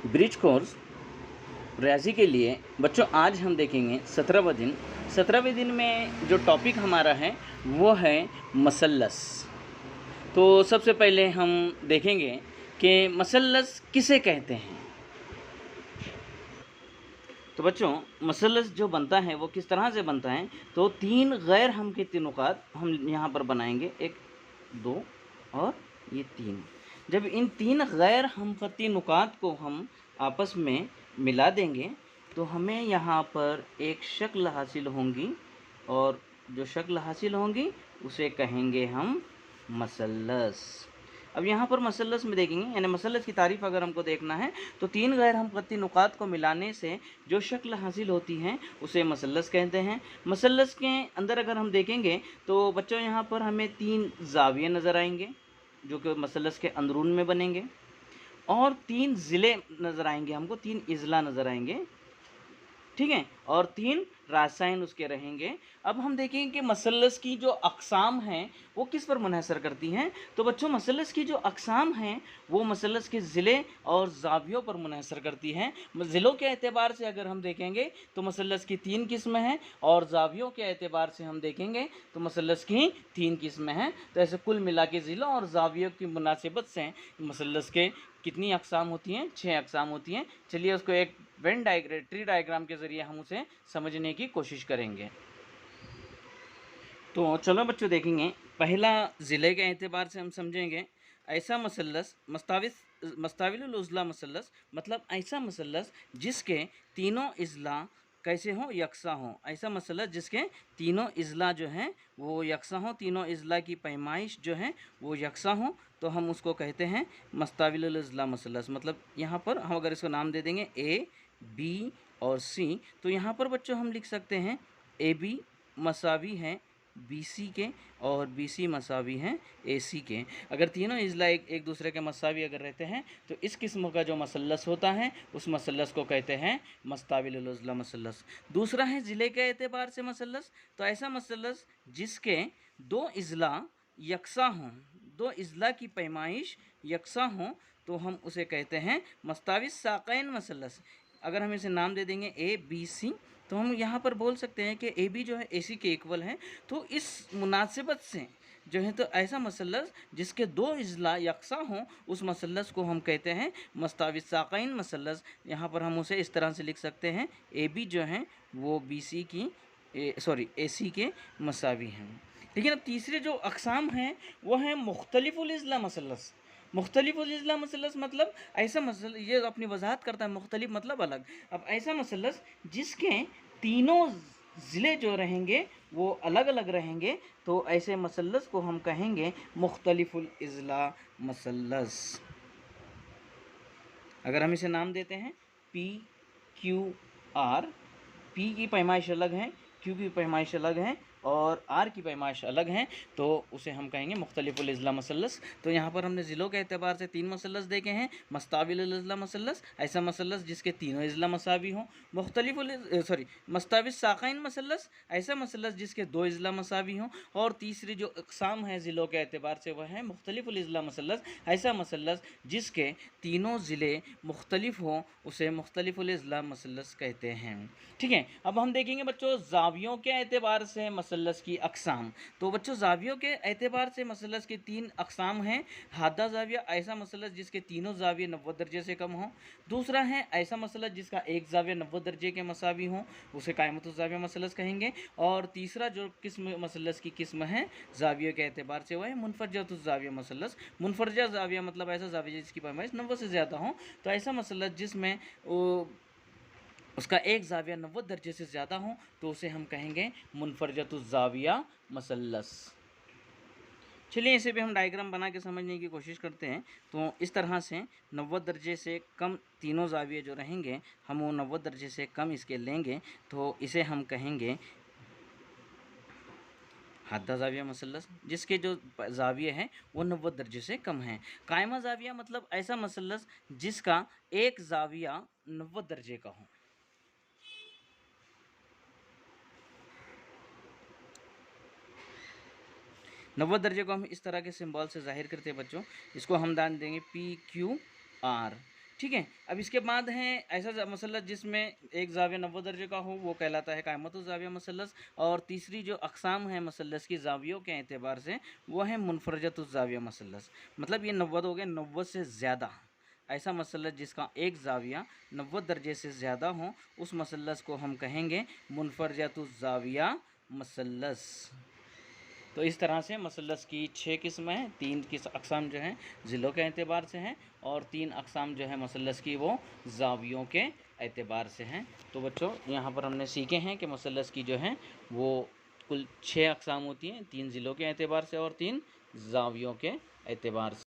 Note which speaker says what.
Speaker 1: Bridge course रियाज़ी के लिए बच्चों आज हम देखेंगे 17वां दिन। 17वें दिन में जो टॉपिक हमारा है वो है मसल्लस। तो सबसे पहले हम देखेंगे कि मसल्लस किसे कहते हैं। तो बच्चों मसल्लस जो बनता है वो किस तरह से बनता है, तो तीन गैर हमखती नुकात हम यहाँ पर बनाएंगे, एक, दो और ये तीन। जब इन तीन गैर हमखती नुकात को हम आपस में मिला देंगे तो हमें यहाँ पर एक शक्ल हासिल होंगी, और जो शक्ल हासिल होंगी उसे कहेंगे हम मसल्लस। अब यहाँ पर मसल्लस में देखेंगे, यानी मसल्लस की तारीफ़ अगर हमको देखना है तो तीन गैर हमखती नुकात को मिलाने से जो शक्ल हासिल होती है उसे मसल्लस कहते हैं। मसल्लस के अंदर अगर हम देखेंगे तो बच्चों यहाँ पर हमें तीन ज़ाविये नज़र आएंगे जो कि मसल्लस के अंदरून में बनेंगे, और तीन ज़िले नज़र आएंगे हमको, तीन इज़ला नज़र आएंगे, ठीक है, और तीन रासायन उसके रहेंगे। अब हम देखेंगे कि मसल्लस की जो अक़साम हैं वो किस पर मुनहसर करती हैं। तो बच्चों मसल्लस की जो अक़साम हैं वो मसल्लस के ज़िले और ज़ावियों पर मुनहसर करती हैं। ज़िलों के एतबार से अगर हम देखेंगे तो मसल्लस की तीन किस्में हैं, और ज़ावियों के एतबार से हम देखेंगे तो मसल्लस की तीन किस्में हैं। तो ऐसे कुल मिला के ज़िलों और ज़ावियों की मुनासिबत से मसल्लस के कितनी अक़साम होती हैं, 6 अक़साम होती हैं। चलिए उसको एक ट्री डायग्राम के ज़रिए हम उसे समझने की कोशिश करेंगे। तो चलो बच्चों देखेंगे, पहला ज़िले के एतबार से हम समझेंगे। ऐसा मसल्लस मस्ताविलुल उज़ला मसल्लस, मतलब ऐसा मसल्लस जिसके तीनों इज़ला कैसे हों, यकसा हों। ऐसा मसल्लस जिसके तीनों इज़ला जो हैं वो यकसा हों, तीनों इज़ला की पैमाइश जो है वो यकसा हों, तो हम उसको कहते हैं मस्ताविलुल उज़ला मसल्लस। मतलब यहाँ पर हम अगर इसको नाम दे देंगे ए, बी और सी, तो यहाँ पर बच्चों हम लिख सकते हैं ए बी मसावी हैं BC के, और BC मसावी हैं AC के। अगर तीनों इज़ला एक दूसरे के मसावी अगर रहते हैं तो इस किस्म का जो मसल्लस होता है उस मसल्लस को कहते हैं मस्ताविलुल उज़ला मसल्लस। दूसरा है ज़िले के एतबार से मसल्लस, तो ऐसा मसल्लस जिसके दो इज़ला यकसा हों, दो इज़ला की पैमाइश यकसा हों, तो हम उसे कहते हैं मस्ताविस साक़ैन मसल्लस। अगर हम इसे नाम दे देंगे ABC, तो हम यहाँ पर बोल सकते हैं कि AB जो है AC के इक्वल है। तो इस मुनासिबत से जो है तो ऐसा मसल्लस जिसके दो इज़ला यकसा हों उस मसल्लस को हम कहते हैं मस्ताविस साक़ैन मसल्लस। यहाँ पर हम उसे इस तरह से लिख सकते हैं AB जो है वो BC की AC के मसावी हैं। लेकिन अब तीसरे जो अक़साम हैं वो हैं मुख्तलिफ़ुल इज़ला मसल्लस। मुख्तलिफ़ुल इज़ला मसल्लस मतलब ऐसा मसल, ये अपनी वजाहत करता है, मुख्तलिफ मतलब अलग। अब ऐसा मसल्लस जिसके तीनों ज़िले जो रहेंगे वो अलग अलग रहेंगे, तो ऐसे मसल्लस को हम कहेंगे मुख्तलिफ़ुल इज़ला मसल्लस। अगर हम इसे नाम देते हैं PQR, P की पैमाइश अलग है, Q की पैमाइश अलग है और R की पैमाइश अलग हैं, तो उसे हम कहेंगे मुख्तलिफ़ुल इज़ला मसल्लस। तो यहाँ पर हमने ज़िलों के एतबार से तीन मसल्लस देखे हैं। मस्ताविलुल इज़ला मसल्लस, ऐसा मसल्लस जिसके तीनों इज़ला मसावी हों। मस्ताविस साक़ैन मसल्लस, ऐसा मसल्लस जिसके दो इज़ला मसावी हों। और तीसरी जो अक़साम है ज़िलों के एतबार से वह है मुख्तलिफ़ुल इज़ला मसल्लस, ऐसा मसल्लस जिसके तीनों ज़िले मुख्तलिफ हों उसे मुख्तलिफ़ुल इज़ला मसल्लस कहते हैं। ठीक है, अब हम देखेंगे बच्चों ज़ावियों के एतबार से मसल्लस की अक़साम। तो बच्चों ज़ावियों के एतबार से मसल्लस की तीन अक़साम हैं। हादा ज़ाविया, ऐसा मसल्लस जिसके तीनों ज़ाविये 90 दर्जे से कम हों। दूसरा है ऐसा मसल्लस जिसका एक ज़ाविया 90 दर्जे के मसावी हों, उसे कायमतुज़ ज़ाविया मसल्लस कहेंगे। और तीसरा जो किस्म मसल्लस की किस्म है ज़ावियों के एतबार से वह है मुनफ़रजतुज़ ज़ाविया मसल्लस। मुनफ़रजा ज़ाविया मतलब ऐसा ज़ाविया जिसकी पैमाइश 90 से ज़्यादा हो, तो ऐसा मसल्लस जिसमें उसका एक ज़ाविया 90 दर्जे से ज़्यादा हो तो उसे हम कहेंगे मुनफ़रजतुज़ ज़ाविया मसल्लस। चलिए इसे भी हम डायग्राम बना के समझने की कोशिश करते हैं। तो इस तरह से 90 दर्जे से कम तीनों ज़ाविये जो रहेंगे हम वो 90 दर्जे से कम इसके लेंगे, तो इसे हम कहेंगे हादा ज़ाविया मसल्लस, जिसके जो ज़ाविये हैं वो 90 दर्जे से कम हैं। कायमा ज़ाविया मतलब ऐसा मसल्लस जिसका एक ज़ाविया 90 दर्जे का हो। 90 दर्जे को हम इस तरह के सिंबल से ज़ाहिर करते हैं बच्चों। इसको हम दान देंगे PQR। ठीक है। अब इसके बाद है ऐसा मसलस जिसमें एक ज़ाविया 90 दर्जे का हो, वो कहलाता है कायमतुज़ ज़ाविया मसलस। और तीसरी जो अक़साम है मसलस की ज़ावियों के एतबार से, वो है मुनफ़रजतुज़ ज़ाविया मसलस। मतलब ये 90 हो गए, 90 से ज़्यादा। ऐसा मसलस जिसका एक ज़ाविया 90 दर्जे से ज़्यादा हो, उस मसलस को हम कहेंगे मुनफ़रजतुज़ ज़ाविया मसलस। तो इस तरह से मसलस की 6 किस्में हैं। 3 किस अक़साम जो हैं ज़िलों के एतबार से हैं, और 3 अक़साम जो है मसलस की वो ज़ावियों के एतबार से हैं। तो बच्चों यहाँ पर हमने सीखे हैं कि मसलस की जो है वो कुल 6 अक़साम होती हैं, 3 ज़िलों के एतबार से और 3 ज़ावियों के एतबार से।